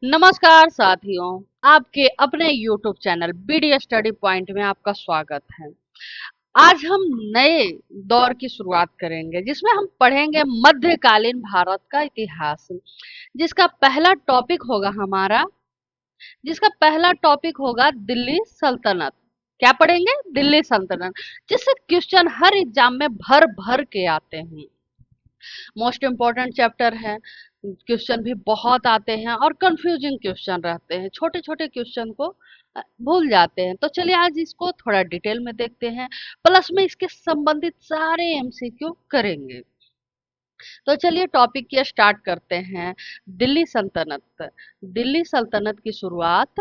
नमस्कार साथियों, आपके अपने YouTube channel BD study point में आपका स्वागत है। आज हम नए दौर की शुरुआत करेंगे जिसमें हम पढ़ेंगे मध्यकालीन भारत का इतिहास। जिसका पहला टॉपिक होगा हमारा जिसका पहला टॉपिक होगा दिल्ली सल्तनत। क्या पढ़ेंगे? दिल्ली सल्तनत, जिससे क्वेश्चन हर एग्जाम में भर भर के आते हैं। मोस्ट इम्पोर्टेंट चैप्टर है। क्वेश्चन भी बहुत आते हैं और कंफ्यूजिंग क्वेश्चन रहते हैं, छोटे छोटे क्वेश्चन को भूल जाते हैं। तो चलिए आज इसको थोड़ा डिटेल में देखते हैं, प्लस में इसके संबंधित सारे एमसीक्यू करेंगे। तो चलिए टॉपिक की स्टार्ट करते हैं। दिल्ली सल्तनत। दिल्ली सल्तनत की शुरुआत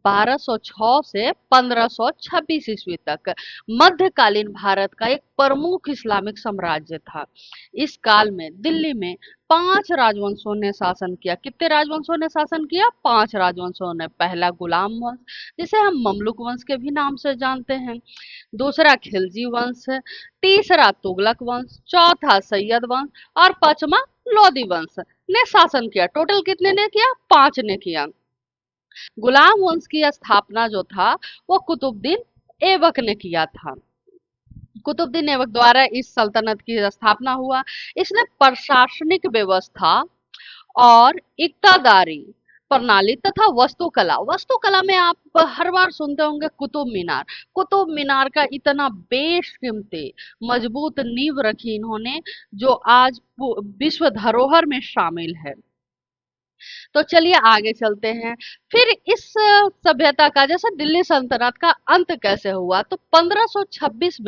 1206 से 1526 ईस्वी तक मध्यकालीन भारत का एक प्रमुख इस्लामिक साम्राज्य था। इस काल में दिल्ली में 5 राजवंशों ने शासन किया। कितने राजवंशों ने शासन किया? 5 राजवंशों ने। पहला गुलाम वंश, जिसे हम ममलुक वंश के भी नाम से जानते हैं। दूसरा खिलजी वंश, तीसरा तुगलक वंश, चौथा सैयद वंश और पांचवा लोदी वंश ने शासन किया। टोटल कितने ने किया? 5 ने किया। गुलाम वंश की स्थापना जो था वो कुतुबुद्दीन ऐबक ने किया था। कुतुबुद्दीन ऐबक द्वारा इस सल्तनत की स्थापना हुआ। इसने प्रशासनिक व्यवस्था और इक्तादारी प्रणाली तथा वास्तुकला। वास्तुकला में आप हर बार सुनते होंगे कुतुब मीनार। कुतुब मीनार का इतना बेशकीमती मजबूत नींव रखी इन्होंने, जो आज विश्व धरोहर में शामिल है। तो चलिए आगे चलते हैं। फिर इस सभ्यता का, जैसे दिल्ली सल्तनत का अंत कैसे हुआ, तो 1526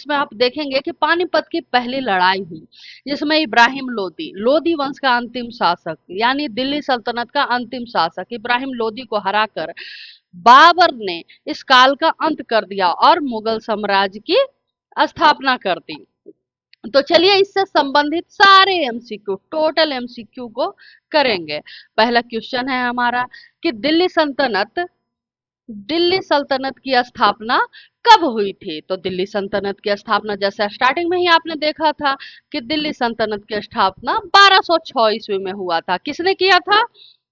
में आप देखेंगे कि पानीपत की पहली लड़ाई हुई, जिसमें इब्राहिम लोदी, लोदी वंश का अंतिम शासक, यानी दिल्ली सल्तनत का अंतिम शासक इब्राहिम लोदी को हराकर बाबर ने इस काल का अंत कर दिया और मुगल साम्राज्य की स्थापना कर दी। तो चलिए इससे संबंधित सारे एमसीक्यू, टोटल एमसीक्यू को करेंगे। पहला क्वेश्चन है हमारा कि दिल्ली सल्तनत की स्थापना कब हुई थी? तो दिल्ली सल्तनत की स्थापना, जैसे स्टार्टिंग में ही आपने देखा था कि दिल्ली सल्तनत की स्थापना 1206 ईस्वी में हुआ था। किसने किया था?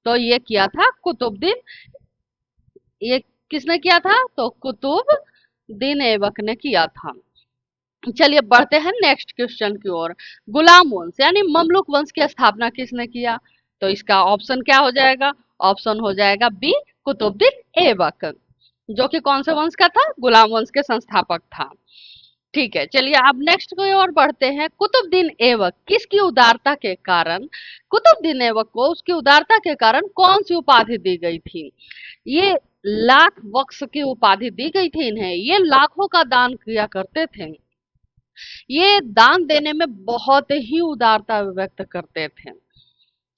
तो ये किया था कुतुबुद्दीन। ये किसने किया था? तो कुतुबुद्दीन ऐबक ने किया था। चलिए बढ़ते हैं नेक्स्ट क्वेश्चन की ओर। गुलाम वंश यानी ममलुक वंश की स्थापना किसने किया? तो इसका ऑप्शन क्या हो जाएगा? ऑप्शन हो जाएगा बी, कुतुबुद्दीन ऐबक, जो कि कौन से वंश का था? गुलाम वंश के संस्थापक था। ठीक है, चलिए अब नेक्स्ट की ओर बढ़ते हैं। कुतुबुद्दीन ऐबक किसकी उदारता के कारण, कुतुबुद्दीन ऐबक को उसकी उदारता के कारण कौन सी उपाधि दी गई थी? ये लाख वक्स की उपाधि दी गई थी इन्हें। ये लाखों का दान किया करते थे। ये दान देने में बहुत ही उदारता व्यक्त करते थे।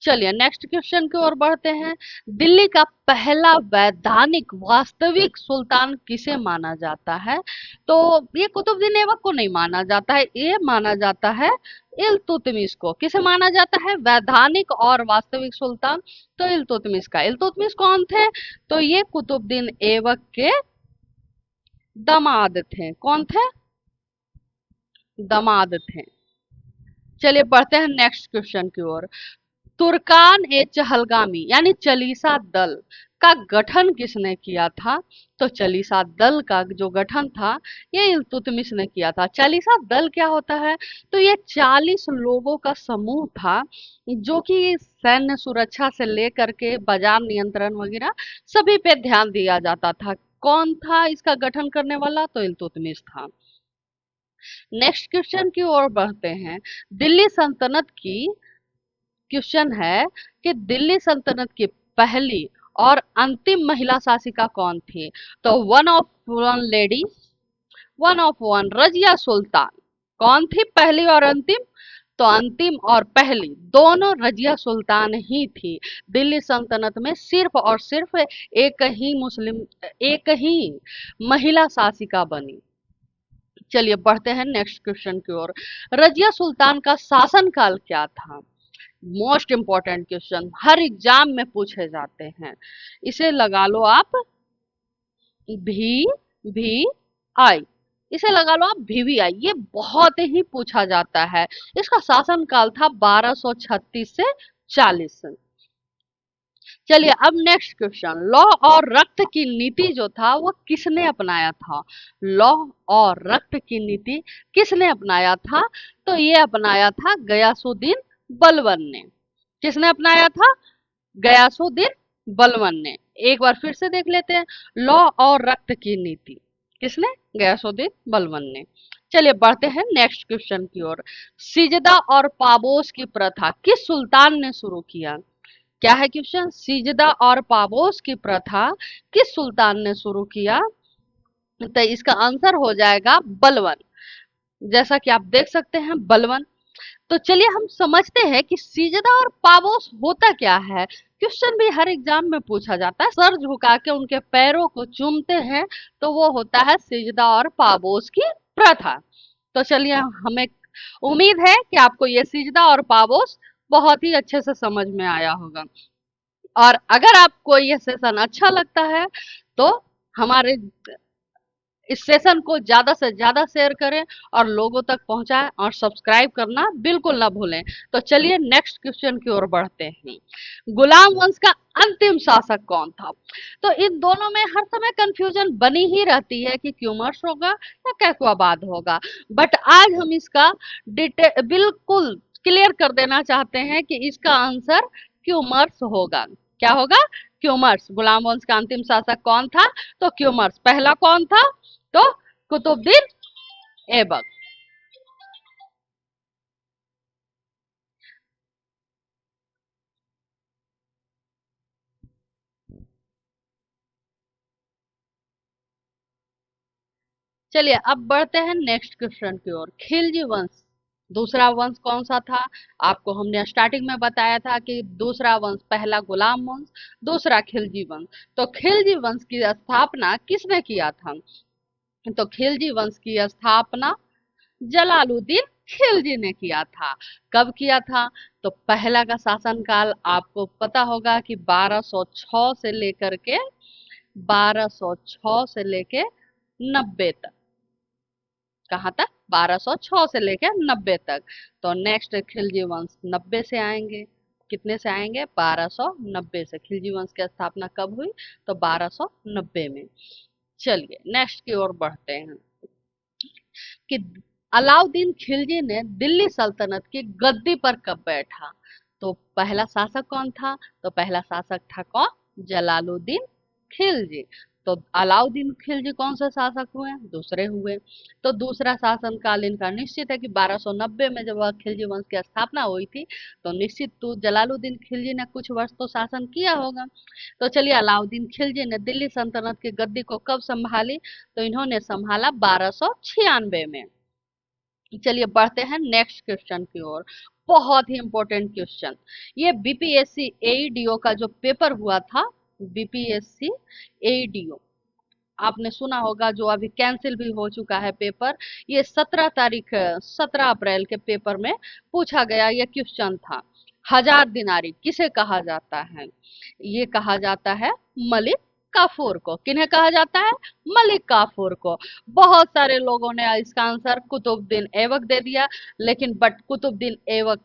चलिए नेक्स्ट क्वेश्चन की ओर बढ़ते हैं। दिल्ली का पहला वैधानिक वास्तविक सुल्तान किसे माना जाता है? तो ये कुतुबुद्दीन ऐबक को नहीं माना जाता है, ये माना जाता है इल्तुतमिश को। किसे माना जाता है? वैधानिक और वास्तविक सुल्तान, तो इल्तुतमिश का। इल्तुतमिश कौन थे? तो ये कुतुबुद्दीन ऐबक के दामाद थे। कौन थे? दामाद थे। चलिए बढ़ते हैं नेक्स्ट क्वेश्चन की ओर। तुर्कान ए चहलगामी यानी चालीसा दल का गठन किसने किया था? तो चालीसा दल का जो गठन था ये इल्तुतमिश ने किया था। चालीसा दल क्या होता है? तो ये 40 लोगों का समूह था, जो कि सैन्य सुरक्षा से लेकर के बाजार नियंत्रण वगैरह सभी पे ध्यान दिया जाता था। कौन था इसका गठन करने वाला? तो इल्तुतमिश था। नेक्स्ट क्वेश्चन की ओर बढ़ते हैं। दिल्ली सल्तनत की क्वेश्चन है कि दिल्ली सल्तनत की पहली और अंतिम महिला शासिका कौन थी? तो one of one Razia Sultan. कौन थी पहली और अंतिम? तो अंतिम और पहली दोनों रजिया सुल्तान ही थी। दिल्ली सल्तनत में सिर्फ और सिर्फ एक ही महिला शासिका बनी। चलिए बढ़ते हैं नेक्स्ट क्वेश्चन की ओर। रजिया सुल्तान का शासनकाल क्या था? मोस्ट इंपॉर्टेंट क्वेश्चन, हर एग्जाम में पूछे जाते हैं। इसे लगा लो आप भी भी आई, इसे लगा लो आप VVI। ये बहुत ही पूछा जाता है। इसका शासनकाल था 1236 से 40। चलिए अब नेक्स्ट क्वेश्चन, लौ और रक्त की नीति जो था वो किसने अपनाया था? लौ और रक्त की नीति किसने अपनाया था? तो ये अपनाया था गयासुद्दीन बलबन ने। किसने अपनाया था? गयासुद्दीन बलबन ने। एक बार फिर से देख लेते हैं, लौ और रक्त की नीति किसने? गयासुद्दीन बलबन ने। चलिए बढ़ते हैं नेक्स्ट क्वेश्चन की ओर। सिजदा और पाबोस की प्रथा किस सुल्तान ने शुरू किया? क्या है क्वेश्चन? सिजदा और पाबोस की प्रथा किस सुल्तान ने शुरू किया? तो इसका आंसर हो जाएगा बलबन। जैसा कि आप देख सकते हैं बलबन। तो चलिए हम समझते हैं कि सिजदा और पाबोस होता क्या है। क्वेश्चन भी हर एग्जाम में पूछा जाता है, सर झुका के उनके पैरों को चूमते हैं, तो वो होता है सिजदा और पाबोस की प्रथा। तो चलिए हमें उम्मीद है कि आपको ये सिजदा और पाबोस बहुत ही अच्छे से समझ में आया होगा। और अगर आपको ये सेशन अच्छा लगता है तो हमारे इस सेशन को ज्यादा से ज्यादा शेयर करें और लोगों तक पहुंचाएं और सब्सक्राइब करना बिल्कुल ना भूलें। तो चलिए नेक्स्ट क्वेश्चन की ओर बढ़ते हैं। गुलाम वंश का अंतिम शासक कौन था? तो इन दोनों में हर समय कंफ्यूजन बनी ही रहती है कि क्यूमर्स होगा या कैकवाबाद होगा, बट आज हम इसका बिल्कुल क्लियर कर देना चाहते हैं कि इसका आंसर क्यूमर्स होगा। क्या होगा? क्यूमर्स। गुलाम वंश का अंतिम शासक कौन था? तो क्यूमर्स। पहला कौन था? तो कुतुबुद्दीन ऐबक। चलिए अब बढ़ते हैं नेक्स्ट क्वेश्चन की ओर। खिलजी वंश दूसरा वंश कौन सा था? आपको हमने स्टार्टिंग में बताया था कि दूसरा वंश, पहला गुलाम वंश, दूसरा खिलजी वंश। तो खिलजी वंश की स्थापना किसने किया था? तो खिलजी वंश की स्थापना जलालुद्दीन खिलजी ने किया था। कब किया था? तो पहला का शासनकाल आपको पता होगा कि 1206 से लेकर के 1206 से लेके 90 तक। कहाँ तक? 1206 से लेके 90 तक। तो नेक्स्ट खिलजी वंश 90 से आएंगे। कितने से आएंगे? 1290 से। खिलजी वंश की स्थापना कब हुई? तो 1290 में। चलिए नेक्स्ट की ओर बढ़ते हैं कि अलाउद्दीन खिलजी ने दिल्ली सल्तनत की गद्दी पर कब बैठा? तो पहला शासक कौन था? तो पहला शासक था कौन? जलालुद्दीन खिलजी। तो अलाउद्दीन खिलजी कौन सा शासक हुए? दूसरे हुए। तो दूसरा शासनकाल इनका निश्चित है कि 1290 में जब खिलजी वंश की स्थापना हुई थी, तो निश्चित तो जलालुद्दीन खिलजी ने कुछ वर्ष तो शासन किया होगा। तो चलिए अलाउद्दीन खिलजी ने दिल्ली सल्तनत की गद्दी को कब संभाली? तो इन्होंने संभाला 1296 में। चलिए बढ़ते हैं नेक्स्ट क्वेश्चन की ओर। बहुत ही इंपॉर्टेंट क्वेश्चन। ये बीपीएससी एईडीओ का जो पेपर हुआ था, बीपीएससी एईडीओ आपने सुना होगा, जो अभी कैंसिल भी हो चुका है पेपर। ये 17 अप्रैल के पेपर में पूछा गया ये क्वेश्चन था। हजार दिनारी किसे कहा जाता है? ये कहा जाता है मलिक काफूर को। किन्हें कहा जाता है? मलिक काफूर को। बहुत सारे लोगों ने इसका आंसर कुतुबुद्दीन ऐबक दे दिया, लेकिन बट कुतुबुद्दीन ऐबक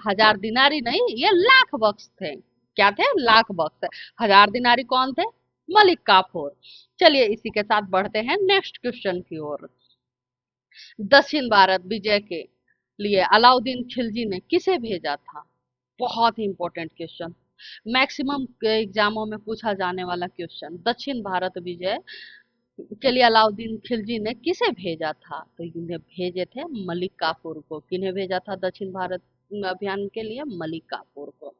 हजार दिनारी नहीं, ये लाख बख्श थे। क्या थे? लाख बख्श। हजार दिनारी कौन थे? मलिक काफूर। चलिए इसी के साथ बढ़ते हैं नेक्स्ट क्वेश्चन की ओर। दक्षिण भारत विजय के लिए अलाउद्दीन खिलजी ने किसे भेजा था? बहुत ही इंपॉर्टेंट क्वेश्चन, मैक्सिमम एग्जामों में पूछा जाने वाला क्वेश्चन। दक्षिण भारत विजय के लिए अलाउद्दीन खिलजी ने किसे भेजा था? तो इन्हें भेजे थे मलिक काफूर को। किन्हें भेजा था दक्षिण भारत अभियान के लिए? मलिक काफूर को।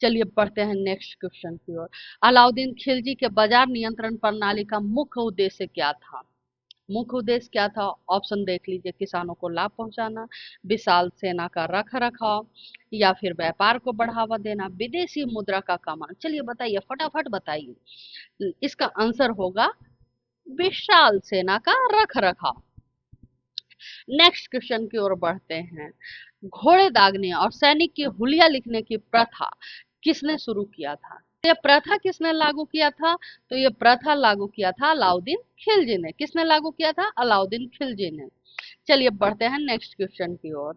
चलिए बढ़ते हैं नेक्स्ट क्वेश्चन की ओर। अलाउद्दीन खिलजी के बाजार नियंत्रण प्रणाली का मुख्य उद्देश्य क्या था? मुख्य उद्देश्य क्या था? ऑप्शन देख लीजिए। किसानों को लाभ पहुंचाना, विशाल सेना का रख रखाव, या फिर व्यापार को बढ़ावा देना, विदेशी मुद्रा का कमान। चलिए बताइए, फटाफट बताइए। इसका आंसर होगा विशाल सेना का रख रखाव। नेक्स्ट क्वेश्चन की ओर बढ़ते हैं। घोड़े दागने और सैनिक की हुलिया लिखने की प्रथा किसने शुरू किया था? ये प्रथा किसने लागू किया था? तो ये प्रथा लागू किया था अलाउद्दीन खिलजी ने। किसने लागू किया था? अलाउद्दीन खिलजी ने। चलिए बढ़ते हैं नेक्स्ट क्वेश्चन की ओर।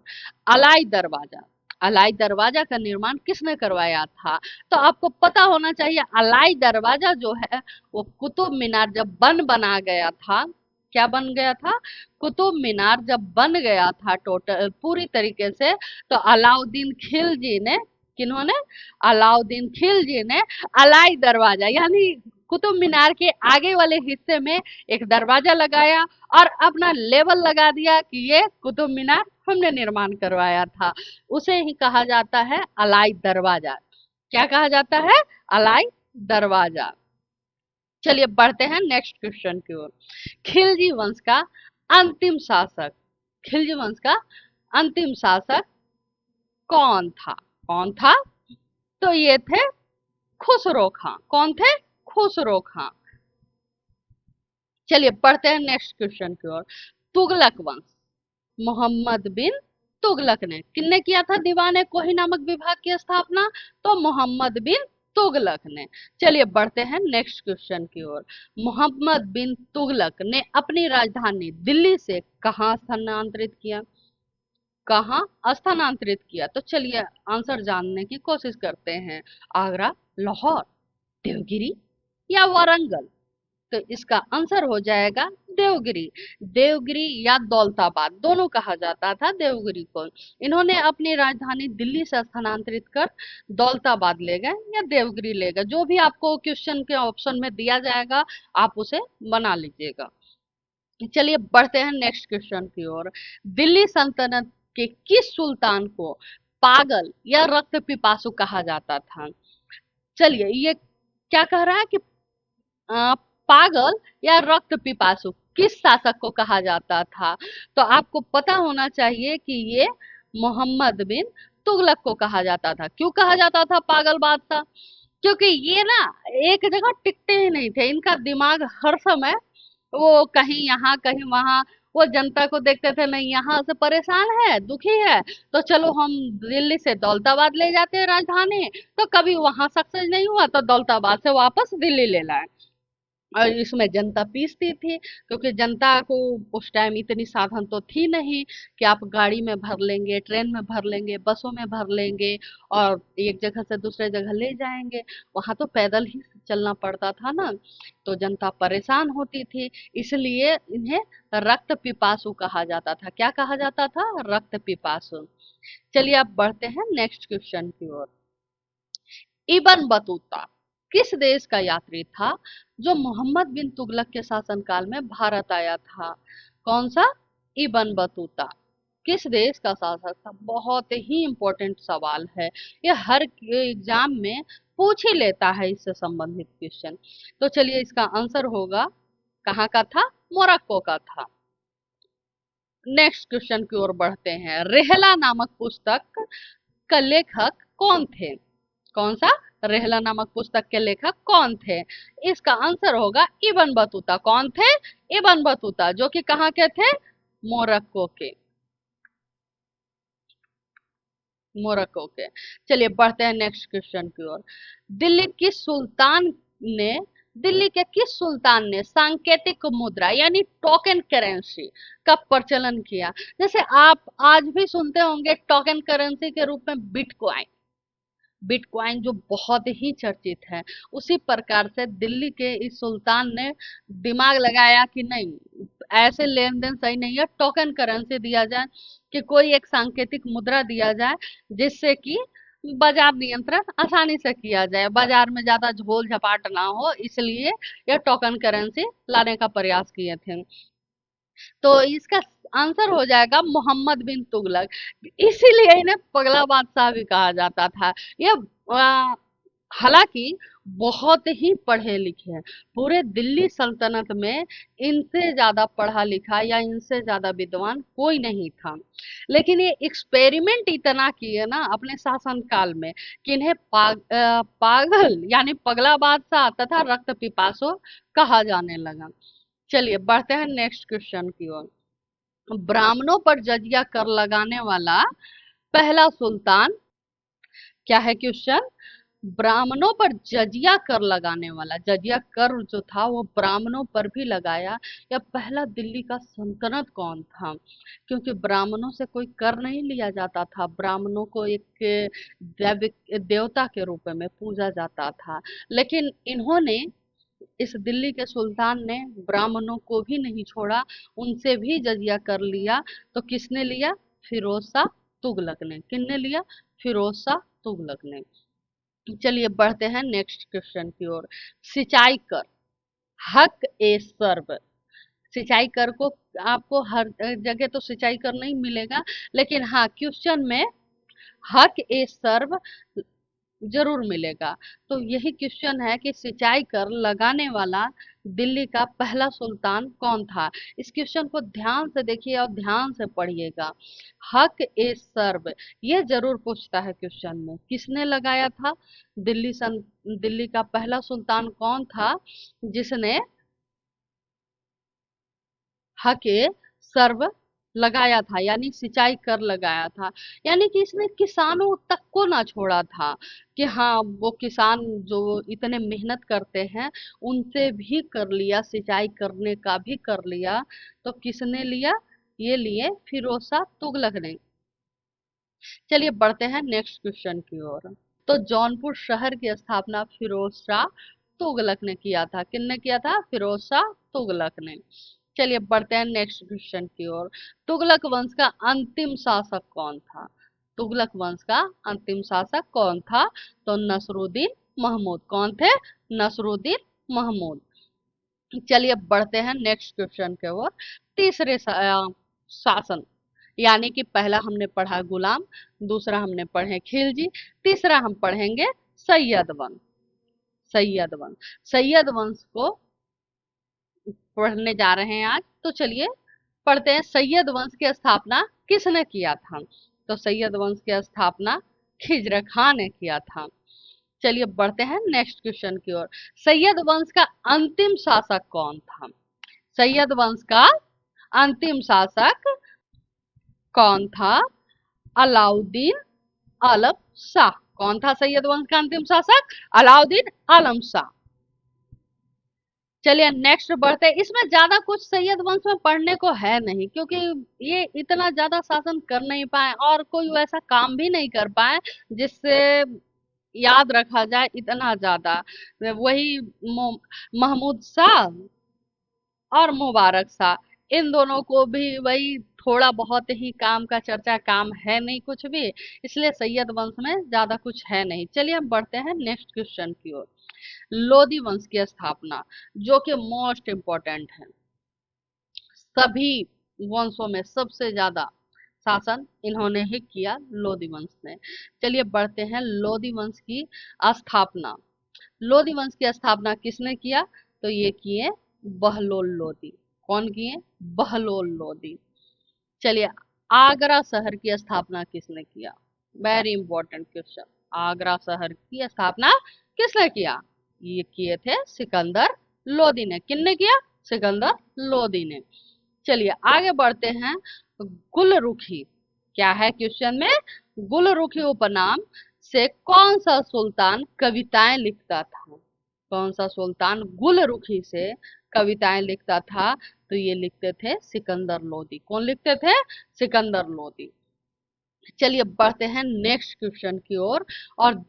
अलाई दरवाजा अलाई दरवाजा का निर्माण किसने करवाया था? तो आपको पता होना चाहिए अलाई दरवाजा जो है वो कुतुब मीनार जब बना गया था, क्या बन गया था? कुतुब मीनार जब बन गया था टोटल पूरी तरीके से, तो अलाउद्दीन खिलजी ने, किन्होंने? अलाउद्दीन खिलजी ने अलाई दरवाजा यानी कुतुब मीनार के आगे वाले हिस्से में एक दरवाजा लगाया और अपना लेबल लगा दिया कि ये कुतुब मीनार हमने निर्माण करवाया था। उसे ही कहा जाता है अलाई दरवाजा। क्या कहा जाता है? अलाई दरवाजा। चलिए बढ़ते हैं नेक्स्ट क्वेश्चन की ओर। खिलजी वंश का अंतिम शासक, खिलजी वंश का अंतिम शासक कौन था? कौन था? तो ये थे खुसरो खां। कौन थे? खुसरो खां। चलिए बढ़ते हैं नेक्स्ट क्वेश्चन की ओर। तुगलक वंश, मोहम्मद बिन तुगलक ने, किसने किया था दीवाने कोही नामक विभाग की स्थापना? तो मोहम्मद बिन तुगलक ने। चलिए बढ़ते हैं नेक्स्ट क्वेश्चन की ओर। मोहम्मद बिन तुगलक ने अपनी राजधानी दिल्ली से कहाँ स्थानांतरित किया? कहाँ स्थानांतरित किया? तो चलिए आंसर जानने की कोशिश करते हैं। आगरा, लाहौर, देवगिरी या वारंगल? तो इसका आंसर हो जाएगा देवगिरी। देवगिरी या दौलताबाद दोनों कहा जाता था देवगिरी को। इन्होंने अपनी राजधानी दिल्ली से स्थानांतरित कर दौलताबाद ले गए या देवगिरी ले गए, जो भी आपको क्वेश्चन के ऑप्शन में दिया जाएगा आप उसे बना लीजिएगा। चलिए बढ़ते हैं नेक्स्ट क्वेश्चन की ओर। दिल्ली सल्तनत के किस सुल्तान को पागल या रक्त पिपासु कहा जाता था? चलिए ये क्या कह रहा है कि अ, पागल या रक्त पिपासु किस शासक को कहा जाता था? तो आपको पता होना चाहिए कि ये मोहम्मद बिन तुगलक को कहा जाता था। क्यों कहा जाता था पागल बादशाह? क्योंकि ये ना एक जगह टिकते ही नहीं थे, इनका दिमाग हर समय वो कहीं यहाँ कहीं वहां, वो जनता को देखते थे नहीं यहाँ से परेशान है दुखी है तो चलो हम दिल्ली से दौलताबाद ले जाते हैं राजधानी, तो कभी वहां सक्सेस नहीं हुआ तो दौलताबाद से वापस दिल्ली ले लाए। और इसमें जनता पीसती थी क्योंकि जनता को उस टाइम इतनी साधन तो थी नहीं कि आप गाड़ी में भर लेंगे, ट्रेन में भर लेंगे, बसों में भर लेंगे और एक जगह से दूसरे जगह ले जाएंगे। वहां तो पैदल ही चलना पड़ता था ना, तो जनता परेशान होती थी। इसलिए इन्हें रक्त पिपासु कहा जाता था। क्या कहा जाता था? रक्त पिपासु। चलिए अब बढ़ते हैं नेक्स्ट क्वेश्चन की ओर। इबन बतूता किस देश का यात्री था जो मोहम्मद बिन तुगलक के शासनकाल में भारत आया था? कौन सा? इबन बतूता किस देश का शासक था? बहुत ही इंपॉर्टेंट सवाल है, ये हर एग्जाम में पूछ ही लेता है इससे संबंधित क्वेश्चन। तो चलिए इसका आंसर होगा, कहाँ का था? मोरक्को का था। नेक्स्ट क्वेश्चन की ओर बढ़ते हैं। रेहला नामक पुस्तक का लेखक कौन थे? कौन सा? रेहला नामक पुस्तक के लेखक कौन थे? इसका आंसर होगा इबन बतूता। कौन थे? इबन बतूता, जो कि कहाँ के थे? मोरक्को के। मोरक्को के। चलिए बढ़ते हैं नेक्स्ट क्वेश्चन की ओर। दिल्ली की सुल्तान ने दिल्ली के किस सुल्तान ने सांकेतिक मुद्रा यानी टोकन करेंसी का प्रचलन किया? जैसे आप आज भी सुनते होंगे टोकन करेंसी के रूप में बिटकॉइन। बिटकॉइन जो बहुत ही चर्चित है, उसी प्रकार से दिल्ली के इस सुल्तान ने दिमाग लगाया कि नहीं ऐसे लेन देन सही नहीं है, टोकन करेंसी दिया जाए कि कोई एक सांकेतिक मुद्रा दिया जाए जिससे कि बाजार नियंत्रण आसानी से किया जाए, बाजार में ज्यादा झोल झपाट ना हो, इसलिए यह टोकन करेंसी लाने का प्रयास किए थे। तो इसका आंसर हो जाएगा मोहम्मद बिन तुगलक। इसीलिए इन्हें पगला बादशाह भी कहा जाता था। ये हालांकि बहुत ही पढ़े लिखे हैं, पूरे दिल्ली सल्तनत में इनसे ज्यादा पढ़ा लिखा या इनसे ज्यादा विद्वान कोई नहीं था। लेकिन ये एक्सपेरिमेंट इतना किए ना अपने शासन काल में कि इन्हें पागल यानी पगला बादशाह तथा रक्त पिपासु कहा जाने लगा। चलिए बढ़ते हैं नेक्स्ट क्वेश्चन की ओर। ब्राह्मणों पर जजिया कर लगाने वाला पहला सुल्तान, क्या है क्वेश्चन? ब्राह्मणों पर जजिया कर लगाने वाला, जजिया कर जो था वो ब्राह्मणों पर भी लगाया, या पहला दिल्ली का सल्तनत कौन था? क्योंकि ब्राह्मणों से कोई कर नहीं लिया जाता था, ब्राह्मणों को एक देवता के रूप में पूजा जाता था। लेकिन इन्होंने, इस दिल्ली के सुल्तान ने ब्राह्मणों को भी नहीं छोड़ा, उनसे भी जजिया कर लिया। तो किसने लिया? फिरोज शाह तुगलक ने। किसने लिया? फिरोज शाह तुगलक ने। चलिए बढ़ते हैं नेक्स्ट क्वेश्चन की ओर। सिंचाई कर, हक ए सर्व। सिंचाई कर को आपको हर जगह तो सिंचाई कर नहीं मिलेगा, लेकिन हाँ क्वेश्चन में हक ए सर्व जरूर मिलेगा। तो यही क्वेश्चन है कि सिंचाई कर लगाने वाला दिल्ली का पहला सुल्तान कौन था? इस क्वेश्चन को ध्यान से देखिए और ध्यान से पढ़िएगा। हक ए सर्व ये जरूर पूछता है क्वेश्चन में, किसने लगाया था? दिल्ली का पहला सुल्तान कौन था जिसने हक ए सर्व लगाया था, यानी सिंचाई कर लगाया था? यानी कि इसने किसानों तक को ना छोड़ा था, कि हाँ वो किसान जो इतने मेहनत करते हैं उनसे भी कर लिया, सिंचाई करने का भी कर लिया। तो किसने लिया? ये लिए फिरोज शाह तुगलक ने। चलिए बढ़ते हैं नेक्स्ट क्वेश्चन की ओर। तो जौनपुर शहर की स्थापना फिरोज शाह तुगलक ने किया था। किसने किया था? फिरोज शाह तुगलक ने। चलिए बढ़ते हैं नेक्स्ट क्वेश्चन की ओर। तुगलक वंश का अंतिम शासक कौन था? तुगलक वंश का अंतिम शासक कौन था? तो नसरुद्दीन महमूद। कौन थे? नसरुद्दीन महमूद। चलिए बढ़ते हैं नेक्स्ट क्वेश्चन के ओर। तीसरे शासन, यानी कि पहला हमने पढ़ा गुलाम, दूसरा हमने पढ़े खिलजी, तीसरा हम पढ़ेंगे सैयद वंश। सैयद वंश, सैयद वंश को पढ़ने जा रहे हैं आज। तो चलिए पढ़ते हैं, सैयद वंश की स्थापना किसने किया था? तो सैयद वंश की स्थापना खिजर खां ने किया था। चलिए बढ़ते हैं नेक्स्ट क्वेश्चन की ओर। सैयद वंश का अंतिम शासक कौन था? सैयद वंश का अंतिम शासक कौन था? अलाउद्दीन आलम शाह। कौन था सैयद वंश का अंतिम शासक? अलाउद्दीन आलम शाह। चलिए नेक्स्ट बढ़ते हैं। इसमें ज्यादा कुछ सैयद वंश में पढ़ने को है नहीं, क्योंकि ये इतना ज्यादा शासन कर नहीं पाए और कोई वैसा काम भी नहीं कर पाए जिससे याद रखा जाए इतना ज्यादा। वही महमूद शाह और मुबारक शाह, इन दोनों को भी वही थोड़ा बहुत ही काम का चर्चा, काम है नहीं कुछ भी, इसलिए सैयद वंश में ज्यादा कुछ है नहीं। चलिए हम बढ़ते हैं नेक्स्ट क्वेश्चन की ओर। लोधी वंश की स्थापना, जो कि मोस्ट इम्पोर्टेंट है, सभी वंशों में सबसे ज्यादा शासन इन्होंने ही किया, लोधी वंश ने। चलिए बढ़ते हैं लोधी वंश की स्थापना। लोधी वंश की स्थापना किसने किया? तो ये किए बहलोल लोधी। कौन किए? बहलोल लोधी। चलिए आगरा शहर की स्थापना किसने किया? Very important question. आगरा शहर की स्थापना किसने किया? ये किए थे सिकंदर लोदी ने। किसने किया? सिकंदर लोदी ने। चलिए आगे बढ़ते हैं। गुलरुखी क्या है क्वेश्चन में? गुलरुखी उपनाम से कौन सा सुल्तान कविताएं लिखता था? कौन सा सुल्तान गुलरुखी से कविताएं लिखता था? तो ये लिखते थे सिकंदर लोदी। कौन लिखते थे? सिकंदर लोदी। चलिए बढ़ते हैं नेक्स्ट क्वेश्चन की ओर। और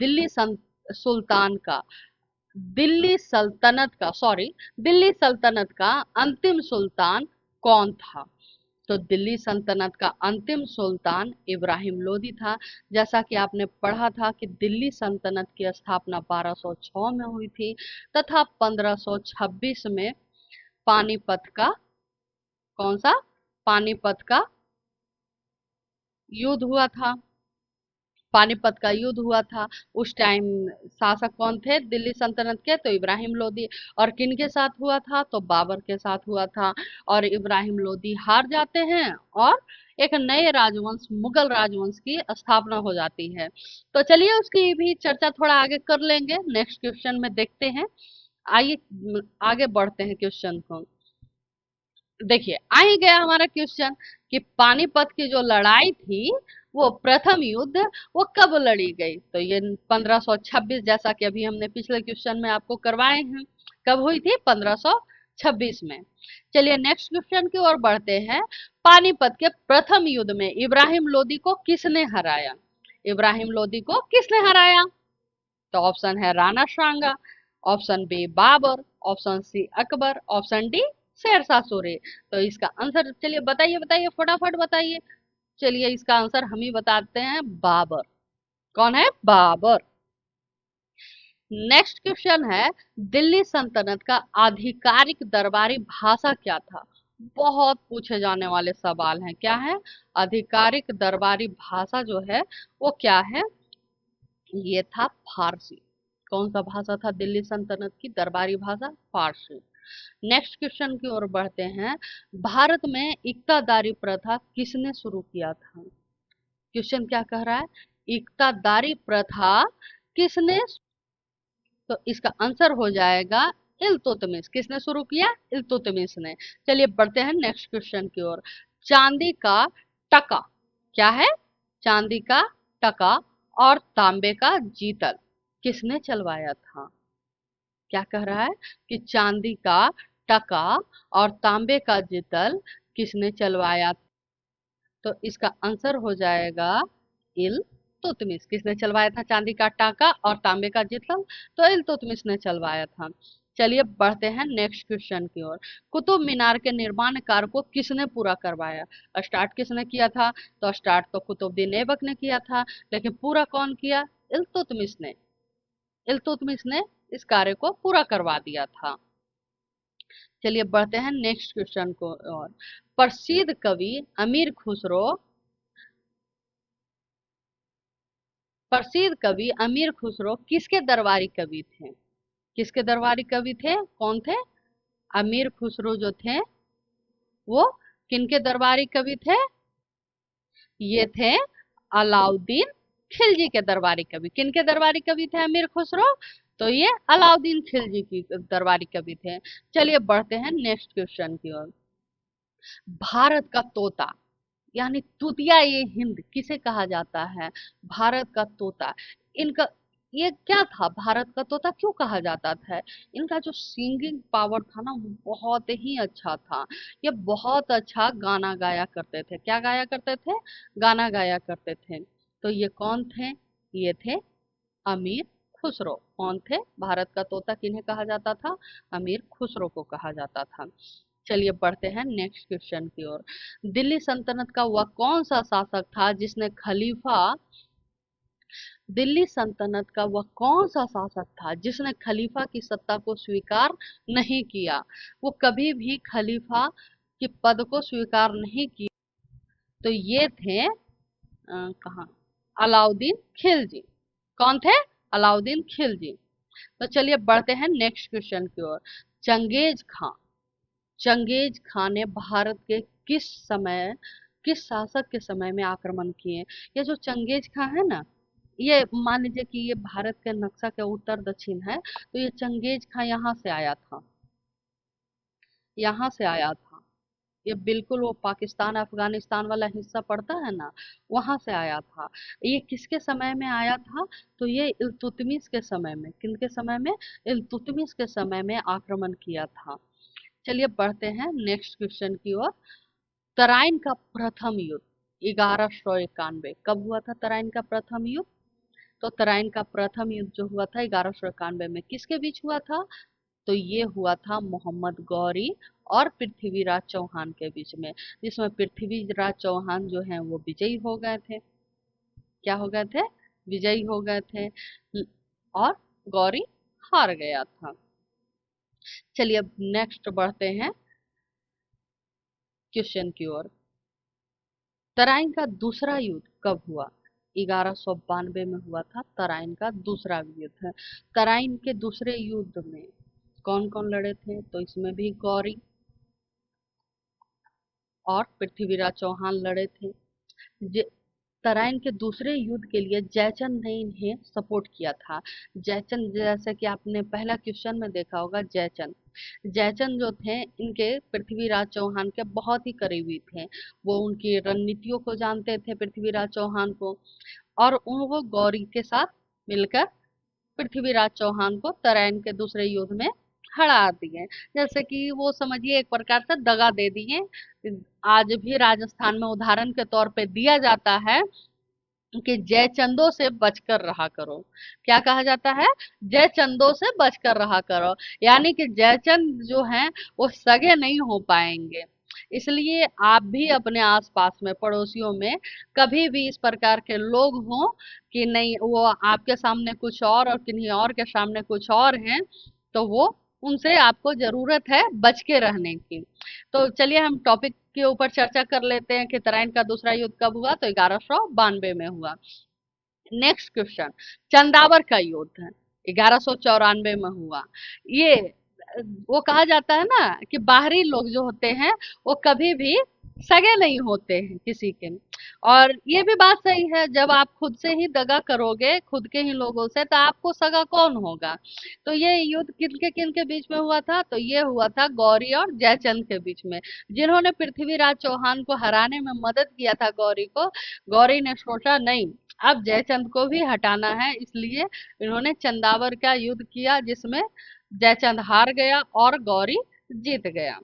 सुल्तान का दिल्ली सल्तनत का अंतिम सुल्तान कौन था? तो दिल्ली सल्तनत का अंतिम सुल्तान इब्राहिम लोदी था। जैसा कि आपने पढ़ा था कि दिल्ली सल्तनत की स्थापना 1206 में हुई थी तथा 1526 में पानीपत का, कौन सा? पानीपत का युद्ध हुआ था। पानीपत का युद्ध हुआ था। उस टाइम शासक कौन थे दिल्ली सल्तनत के? तो इब्राहिम लोदी। और किन के साथ हुआ था? तो बाबर के साथ हुआ था। और इब्राहिम लोदी हार जाते हैं और एक नए राजवंश, मुगल राजवंश की स्थापना हो जाती है। तो चलिए उसकी भी चर्चा थोड़ा आगे कर लेंगे, नेक्स्ट क्वेश्चन में देखते हैं। आइए आगे बढ़ते हैं क्वेश्चन को। देखिए आ ही गया हमारा क्वेश्चन कि पानीपत की जो लड़ाई थी वो प्रथम युद्ध वो कब लड़ी गई? तो ये 1526, जैसा कि अभी हमने पिछले क्वेश्चन में आपको करवाए हैं। कब हुई थी? 1526 में। चलिए नेक्स्ट क्वेश्चन की ओर बढ़ते हैं। पानीपत के प्रथम युद्ध में इब्राहिम लोदी को किसने हराया? इब्राहिम लोदी को किसने हराया? तो ऑप्शन है Rana Sanga, option B Babur, option C Akbar, option D Sher Shah Suri. तो इसका आंसर चलिए बताइए, बताइए फटाफट बताइए। चलिए इसका आंसर हम ही बताते हैं, बाबर। कौन है? बाबर। नेक्स्ट क्वेश्चन है, दिल्ली सल्तनत का आधिकारिक दरबारी भाषा क्या था? बहुत पूछे जाने वाले सवाल हैं। क्या है? आधिकारिक दरबारी भाषा जो है वो क्या है? ये था फारसी। कौन सा भाषा था दिल्ली सल्तनत की दरबारी भाषा? फारसी। नेक्स्ट क्वेश्चन की ओर बढ़ते हैं। भारत में इक्तादारी प्रथा किसने शुरू किया था? क्वेश्चन क्या कह रहा है? इक्तादारी प्रथा किसने? तो इसका आंसर हो जाएगा इल्तुतमिश। किसने शुरू किया? इल्तुतमिश ने। चलिए बढ़ते हैं नेक्स्ट क्वेश्चन की ओर। चांदी का टका क्या है? चांदी का टका और तांबे का जीतल किसने चलवाया था? क्या कह रहा है कि चांदी का टका और तांबे का जीतल किसने चलवाया? तो इसका आंसर हो जाएगा इल्तुतमिश। किसने चलवाया था चांदी का टाका और तांबे का जीतल? तो इल्तुतमिश ने चलवाया था। चलिए बढ़ते हैं नेक्स्ट क्वेश्चन की ओर। कुतुब मीनार के निर्माण कार्य को किसने पूरा करवाया? स्टार्ट किसने किया था? तो स्टार्ट तो कुतुबुद्दीन ऐबक ने किया था, लेकिन पूरा कौन किया? इल्तुतमिश ने। इल्तुतमिश ने इस कार्य को पूरा करवा दिया था। चलिए बढ़ते हैं नेक्स्ट क्वेश्चन को और। प्रसिद्ध कवि अमीर खुसरो, प्रसिद्ध कवि अमीर खुसरो किसके दरबारी कवि थे? किसके दरबारी कवि थे? कौन थे? अमीर खुसरो जो थे वो किनके दरबारी कवि थे? ये थे अलाउद्दीन खिलजी के दरबारी कवि। किनके दरबारी कवि थे अमीर खुसरो? तो ये अलाउद्दीन खिलजी की दरबारी कवि थे। चलिए बढ़ते हैं नेक्स्ट क्वेश्चन की ओर। भारत का तोता यानी तूतिया ये हिंद किसे कहा जाता है? भारत का तोता। इनका ये क्या था? भारत का तोता क्यों कहा जाता था? इनका जो सिंगिंग पावर था ना वो बहुत ही अच्छा था। ये बहुत अच्छा गाना गाया करते थे। क्या गाया करते थे? गाना गाया करते थे। तो ये कौन थे? ये थे अमीर खुसरो। कौन थे? भारत का तोता किन्हें कहा जाता था? अमीर खुसरो को कहा जाता था। चलिए बढ़ते हैं नेक्स्ट क्वेश्चन की ओर। दिल्ली सल्तनत का वह कौन सा शासक था जिसने खलीफा दिल्ली सल्तनत का वह कौन सा शासक था जिसने खलीफा की सत्ता को स्वीकार नहीं किया? वो कभी भी खलीफा के पद को स्वीकार नहीं किया। तो ये थे कहाँ? अलाउद्दीन खिलजी। कौन थे? अलाउद्दीन खिलजी। तो चलिए बढ़ते हैं नेक्स्ट क्वेश्चन की ओर। चंगेज खां, चंगेज खान ने भारत के किस समय, किस शासक के समय में आक्रमण किए? ये जो चंगेज खां है ना, ये मान लीजिए कि ये भारत के नक्शा के उत्तर दक्षिण है, तो ये चंगेज खां यहाँ से आया था। यहाँ से आया था। ये बिल्कुल वो पाकिस्तान अफगानिस्तान वाला हिस्सा पड़ता है ना, वहां से आया था। ये किसके समय में आया था? तो ये इल्तुतमिश के समय में। किनके समय में? इल्तुतमिश के समय में आक्रमण किया था। चलिए बढ़ते हैं नेक्स्ट क्वेश्चन की ओर। तराइन का प्रथम युद्ध 1191 कब हुआ था? तराइन का प्रथम युद्ध। तो तराइन का प्रथम युद्ध जो हुआ था 1191 में किसके बीच हुआ था? तो ये हुआ था मोहम्मद गौरी और पृथ्वीराज चौहान के बीच में, जिसमें पृथ्वीराज चौहान जो हैं वो विजयी हो गए थे। क्या हो गए थे? विजयी हो गए थे। और गौरी हार गया था। चलिए अब नेक्स्ट बढ़ते हैं क्वेश्चन की ओर। तराइन का दूसरा युद्ध कब हुआ? 1192 में हुआ था तराइन का दूसरा युद्ध। तराइन के दूसरे युद्ध में कौन कौन लड़े थे? तो इसमें भी गौरी और पृथ्वीराज चौहान लड़े थे। तराइन के दूसरे युद्ध के लिए जयचंद ने इन्हें सपोर्ट किया था। जयचंद, जैसे कि आपने पहला क्वेश्चन में देखा होगा, जयचंद जयचंद जो थे इनके पृथ्वीराज चौहान के बहुत ही करीबी थे। वो उनकी रणनीतियों को जानते थे, पृथ्वीराज चौहान को, और वो गौरी के साथ मिलकर पृथ्वीराज चौहान को तराइन के दूसरे युद्ध में हरा दिए। जैसे कि वो समझिए एक प्रकार से दगा दे दिए। आज भी राजस्थान में उदाहरण के तौर पे दिया जाता है कि जयचंदों से बचकर रहा करो। क्या कहा जाता है? जयचंदों से बचकर रहा करो। यानी कि जयचंद जो हैं वो सगे नहीं हो पाएंगे। इसलिए आप भी अपने आसपास में, पड़ोसियों में कभी भी इस प्रकार के लोग हों कि नहीं, वो आपके सामने कुछ और किन्हीं और के सामने कुछ और हैं, तो वो उनसे आपको जरूरत है बच के रहने की। तो चलिए हम टॉपिक के ऊपर चर्चा कर लेते हैं कि तराइन का दूसरा युद्ध कब हुआ। तो 1192 में हुआ। नेक्स्ट क्वेश्चन, चंदावर का युद्ध 1194 में हुआ। ये वो कहा जाता है ना कि बाहरी लोग जो होते हैं वो कभी भी सगे नहीं होते हैं किसी के। और ये भी बात सही है, जब आप खुद से ही दगा करोगे खुद के ही लोगों से, तो आपको सगा कौन होगा। तो ये युद्ध किन के बीच में हुआ था? तो ये हुआ था गौरी और जयचंद के बीच में, जिन्होंने पृथ्वीराज चौहान को हराने में मदद किया था गौरी को। गौरी ने सोचा नहीं, अब जयचंद को भी हटाना है, इसलिए इन्होंने चंदावर का युद्ध किया, जिसमें जयचंद हार गया और गौरी जीत गया।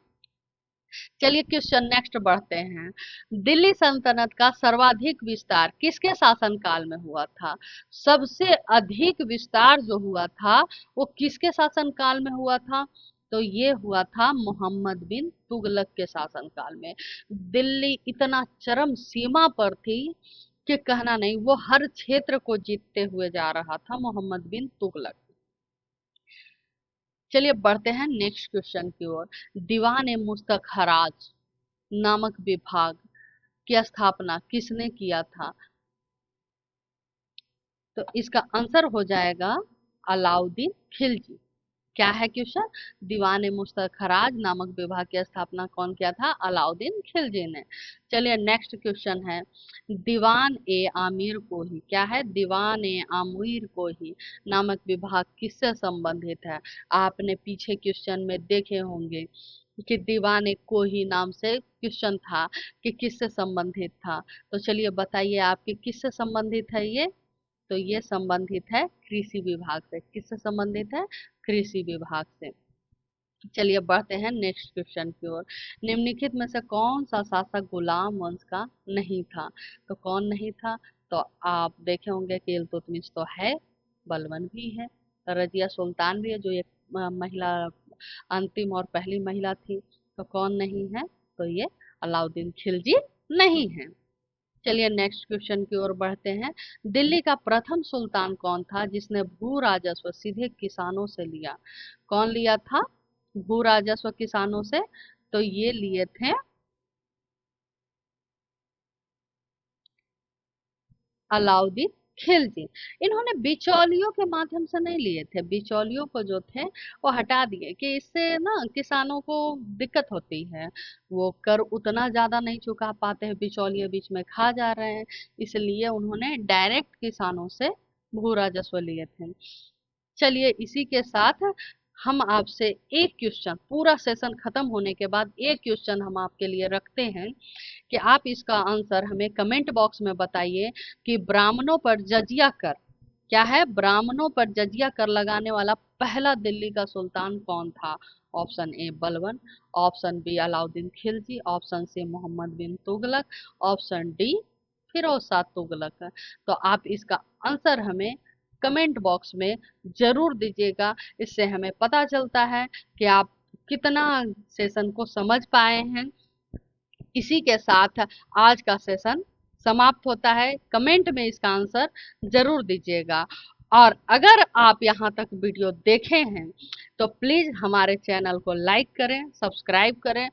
चलिए क्वेश्चन नेक्स्ट बढ़ते हैं। दिल्ली सल्तनत का सर्वाधिक विस्तार किसके शासनकाल में हुआ था? सबसे अधिक विस्तार जो हुआ था वो किसके शासनकाल में हुआ था? तो ये हुआ था मोहम्मद बिन तुगलक के शासनकाल में। दिल्ली इतना चरम सीमा पर थी कि कहना नहीं, वो हर क्षेत्र को जीतते हुए जा रहा था मोहम्मद बिन तुगलक। चलिए बढ़ते हैं नेक्स्ट क्वेश्चन की ओर। दीवान ए मुस्तखराज नामक विभाग की स्थापना किसने किया था? तो इसका आंसर हो जाएगा अलाउद्दीन खिलजी। क्या है क्वेश्चन? दीवान ए मुस्तखराज नामक विभाग की स्थापना कौन किया था? अलाउद्दीन खिलजी ने। चलिए नेक्स्ट क्वेश्चन है, दीवान ए आमिर को ही, क्या है? दीवान ए आमिर को ही नामक विभाग किससे संबंधित है? आपने पीछे क्वेश्चन में देखे होंगे कि दीवान ए को ही नाम से क्वेश्चन था कि किससे संबंधित था। तो चलिए बताइए आपके किससे संबंधित है ये? तो ये संबंधित है कृषि विभाग से। किससे संबंधित है? कृषि विभाग से। चलिए बढ़ते हैं नेक्स्ट क्वेश्चन की ओर। निम्नलिखित में से कौन सा शासक गुलाम वंश का नहीं था? तो कौन नहीं था? तो आप देखे होंगे कि इल्तुतमिश तो है, बलबन भी है, रजिया सुल्तान भी है जो एक महिला, अंतिम और पहली महिला थी। तो कौन नहीं है? तो ये अलाउद्दीन खिलजी नहीं है। चलिए नेक्स्ट क्वेश्चन की ओर बढ़ते हैं। दिल्ली का प्रथम सुल्तान कौन था जिसने भू राजस्व सीधे किसानों से लिया? कौन लिया था भू राजस्व किसानों से? तो ये लिए थे अलाउद्दीन खिलजी। इन्होंने बिचौलियों के माध्यम से नहीं लिए थे, बिचौलियों को जो थे वो हटा दिए कि इससे ना किसानों को दिक्कत होती है, वो कर उतना ज्यादा नहीं चुका पाते हैं, बिचौलिए बीच में खा जा रहे हैं, इसलिए उन्होंने डायरेक्ट किसानों से भू राजस्व लिए थे। चलिए इसी के साथ हम आपसे एक क्वेश्चन, पूरा सेशन खत्म होने के बाद एक क्वेश्चन हम आपके लिए रखते हैं कि आप इसका आंसर हमें कमेंट बॉक्स में बताइए कि ब्राह्मणों पर जजिया कर, क्या है? ब्राह्मणों पर जजिया कर लगाने वाला पहला दिल्ली का सुल्तान कौन था? Option A Balban, option B Alauddin Khilji, option C Mohammad bin Tughlaq, option D Firoz Shah Tughlaq. तो आप इसका आंसर हमें कमेंट बॉक्स में जरूर दीजिएगा। इससे हमें पता चलता है कि आप कितना सेशन को समझ पाए हैं। इसी के साथ आज का सेशन समाप्त होता है। कमेंट में इसका आंसर जरूर दीजिएगा। और अगर आप यहाँ तक वीडियो देखे हैं तो प्लीज हमारे चैनल को लाइक करें, सब्सक्राइब करें